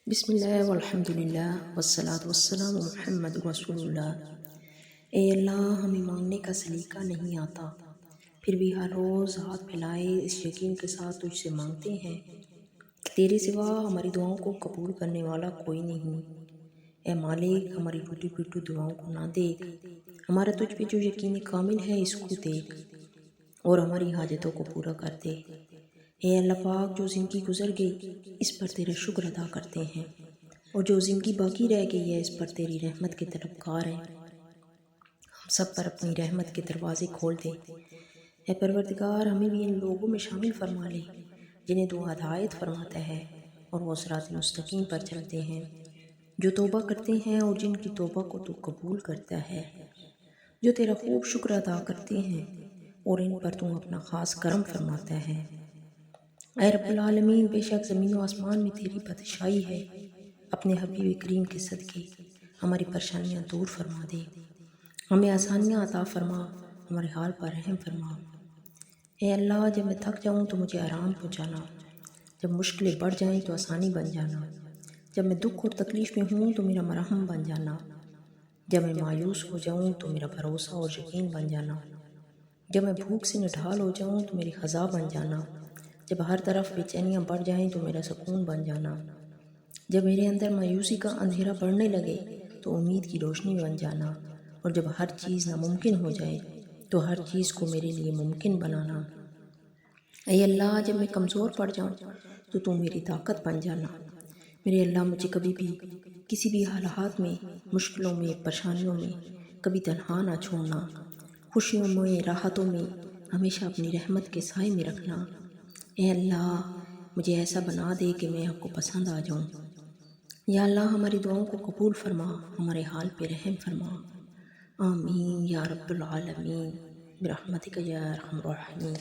بسم اللہ والحمد للہ والصلاة والسلام محمد رسول اللہ۔ اے اللہ، ہمیں مانگنے کا سلیقہ نہیں آتا، پھر بھی ہر روز ہاتھ پھیلائے اس یقین کے ساتھ تجھ سے مانگتے ہیں کہ تیرے سوا ہماری دعاؤں کو قبول کرنے والا کوئی نہیں۔ اے مالک، ہماری ٹوٹی پھوٹی دعاؤں کو نہ دیکھ، ہمارا تجھ پہ جو یقین کامل ہے اس کو دیکھ اور ہماری حاجتوں کو پورا کر دے۔ اے اللہ پاک، جو زندگی گزر گئی اس پر تیرا شکر ادا کرتے ہیں، اور جو زندگی باقی رہ گئی ہے اس پر تیری رحمت کے طلبگار ہیں۔ ہم سب پر اپنی رحمت کے دروازے کھول دے۔ اے پروردگار، ہمیں بھی ان لوگوں میں شامل فرما لے جنہیں تو ہدایت فرماتا ہے اور وہ صراط مستقیم پر چلتے ہیں، جو توبہ کرتے ہیں اور جن کی توبہ کو تو قبول کرتا ہے، جو تیرا خوب شکر ادا کرتے ہیں اور ان پر تو اپنا خاص کرم فرماتا ہے۔ اے رب العالمین، بے شک زمین و آسمان میں تیری بادشاہی ہے، اپنے حبیب کریم کے صدقے ہماری پریشانیاں دور فرما دے، ہمیں آسانیاں عطا فرما، ہمارے حال پر رحم فرما۔ اے اللہ، جب میں تھک جاؤں تو مجھے آرام پہنچانا، جب مشکلیں بڑھ جائیں تو آسانی بن جانا، جب میں دکھ اور تکلیف میں ہوں تو میرا مرہم بن جانا، جب میں مایوس ہو جاؤں تو میرا بھروسہ اور یقین بن جانا، جب میں بھوک سے نڈھال ہو جاؤں تو میری غذا بن جانا، جب ہر طرف بے چینیاں بڑھ جائیں تو میرا سکون بن جانا، جب میرے اندر مایوسی کا اندھیرا بڑھنے لگے تو امید کی روشنی بن جانا، اور جب ہر چیز ناممکن ہو جائے تو ہر چیز کو میرے لیے ممکن بنانا۔ اے اللہ، جب میں کمزور پڑ جاؤں تو تو میری طاقت بن جانا۔ میرے اللہ، مجھے کبھی بھی کسی بھی حالات میں، مشکلوں میں، پریشانیوں میں کبھی تنہا نہ چھوڑنا، خوشیوں میں، راحتوں میں ہمیشہ اپنی رحمت کے سائے میں رکھنا۔ اے اللہ، مجھے ایسا بنا دے کہ میں آپ کو پسند آ جاؤں۔ یا اللہ، ہماری دعاؤں کو قبول فرما، ہمارے حال پہ رحم فرما۔ آمین یا رب العالمین، برحمتک یا ارحم الراحمین۔